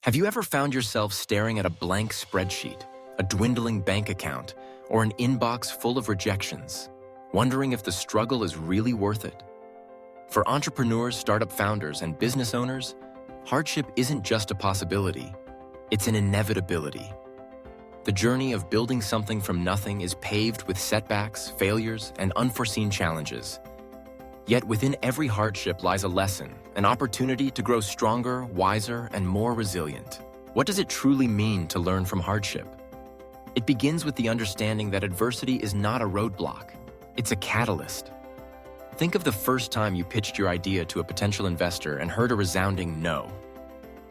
Have you ever found yourself staring at a blank spreadsheet, a dwindling bank account, or an inbox full of rejections, wondering if the struggle is really worth it? For entrepreneurs, startup founders, and business owners, hardship isn't just a possibility, it's an inevitability. The journey of building something from nothing is paved with setbacks, failures, and unforeseen challenges. Yet within every hardship lies a lesson, an opportunity to grow stronger, wiser, and more resilient. What does it truly mean to learn from hardship? It begins with the understanding that adversity is not a roadblock, it's a catalyst. Think of the first time you pitched your idea to a potential investor and heard a resounding no.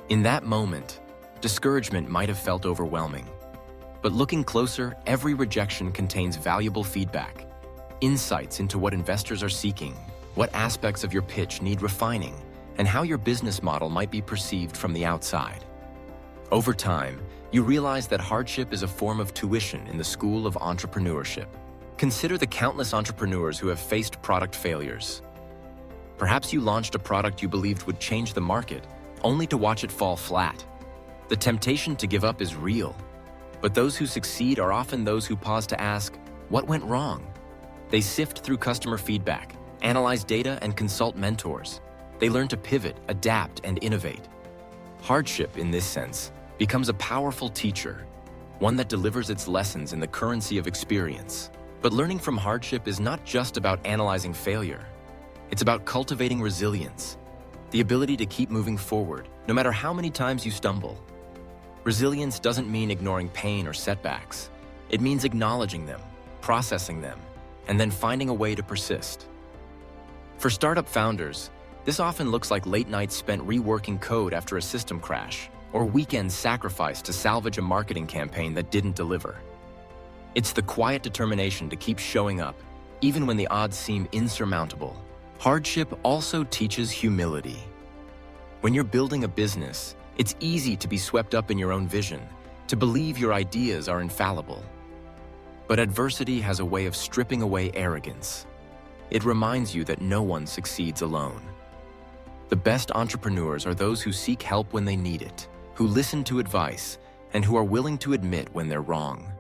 In that moment, discouragement might have felt overwhelming. But looking closer, every rejection contains valuable feedback, insights into what investors are seeking, what aspects of your pitch need refining, and how your business model might be perceived from the outside. Over time, you realize that hardship is a form of tuition in the school of entrepreneurship. Consider the countless entrepreneurs who have faced product failures. Perhaps you launched a product you believed would change the market, only to watch it fall flat. The temptation to give up is real, but those who succeed are often those who pause to ask, what went wrong? They sift through customer feedback, analyze data, and consult mentors. They learn to pivot, adapt, and innovate. Hardship, in this sense, becomes a powerful teacher, one that delivers its lessons in the currency of experience. But learning from hardship is not just about analyzing failure. It's about cultivating resilience, the ability to keep moving forward, no matter how many times you stumble. Resilience doesn't mean ignoring pain or setbacks. It means acknowledging them, processing them, and then finding a way to persist. For startup founders, this often looks like late nights spent reworking code after a system crash, or weekends sacrificed to salvage a marketing campaign that didn't deliver. It's the quiet determination to keep showing up, even when the odds seem insurmountable. Hardship also teaches humility. When you're building a business, it's easy to be swept up in your own vision, to believe your ideas are infallible. But adversity has a way of stripping away arrogance. It reminds you that no one succeeds alone. The best entrepreneurs are those who seek help when they need it, who listen to advice, and who are willing to admit when they're wrong.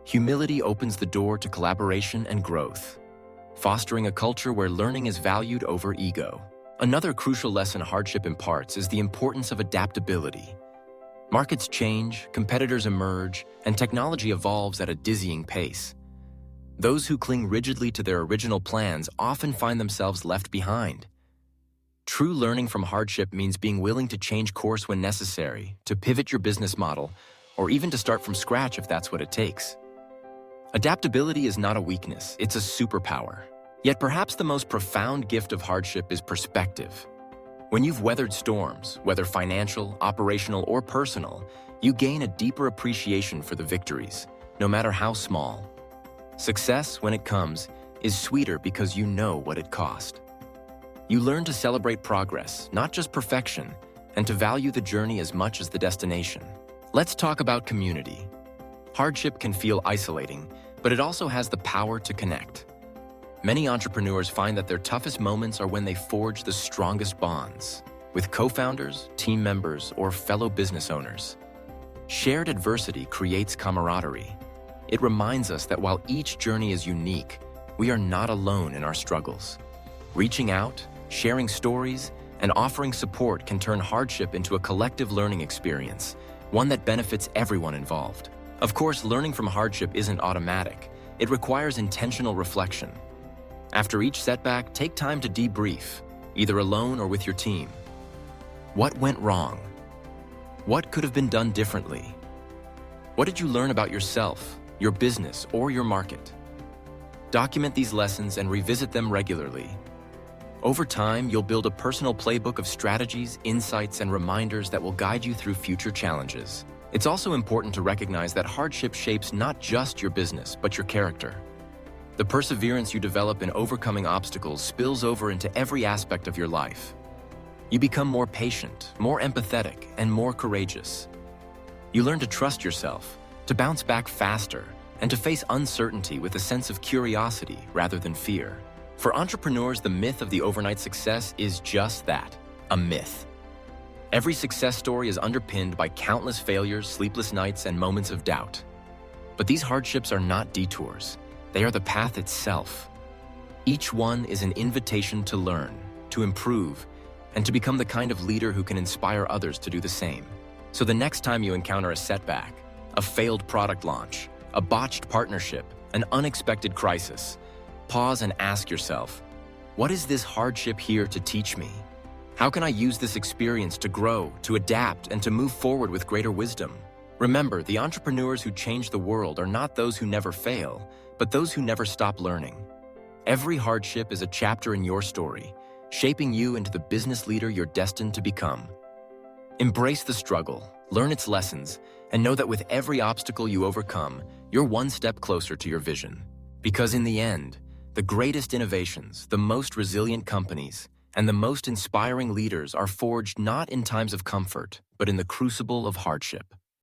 Humility opens the door to collaboration and growth, fostering a culture where learning is valued over ego. Another crucial lesson hardship imparts is the importance of adaptability. Markets change, competitors emerge, and technology evolves at a dizzying pace. Those who cling rigidly to their original plans often find themselves left behind. True learning from hardship means being willing to change course when necessary, to pivot your business model, or even to start from scratch if that's what it takes. Adaptability is not a weakness, it's a superpower. Yet perhaps the most profound gift of hardship is perspective. When you've weathered storms, whether financial, operational, or personal, you gain a deeper appreciation for the victories, no matter how small. Success, when it comes, is sweeter because you know what it cost. You learn to celebrate progress, not just perfection, and to value the journey as much as the destination. Let's talk about community. Hardship can feel isolating, but it also has the power to connect. Many entrepreneurs find that their toughest moments are when they forge the strongest bonds with co-founders, team members, or fellow business owners. Shared adversity creates camaraderie. It reminds us that while each journey is unique, we are not alone in our struggles. Reaching out, sharing stories, and offering support can turn hardship into a collective learning experience, one that benefits everyone involved. Of course, learning from hardship isn't automatic. It requires intentional reflection. After each setback, take time to debrief, either alone or with your team. What went wrong? What could have been done differently? What did you learn about yourself, your business, or your market? Document these lessons and revisit them regularly. Over time, you'll build a personal playbook of strategies, insights, and reminders that will guide you through future challenges. It's also important to recognize that hardship shapes not just your business, but your character. The perseverance you develop in overcoming obstacles spills over into every aspect of your life. You become more patient, more empathetic, and more courageous. You learn to trust yourself, to bounce back faster, and to face uncertainty with a sense of curiosity rather than fear. For entrepreneurs, the myth of the overnight success is just that, a myth. Every success story is underpinned by countless failures, sleepless nights, and moments of doubt. But these hardships are not detours. They are the path itself. Each one is an invitation to learn, to improve, and to become the kind of leader who can inspire others to do the same. So the next time you encounter a setback, a failed product launch, a botched partnership, an unexpected crisis, pause and ask yourself, what is this hardship here to teach me? How can I use this experience to grow, to adapt, and to move forward with greater wisdom? Remember, the entrepreneurs who change the world are not those who never fail, but those who never stop learning. Every hardship is a chapter in your story, shaping you into the business leader you're destined to become. Embrace the struggle, learn its lessons, and know that with every obstacle you overcome, you're one step closer to your vision. Because in the end, the greatest innovations, the most resilient companies, and the most inspiring leaders are forged not in times of comfort, but in the crucible of hardship.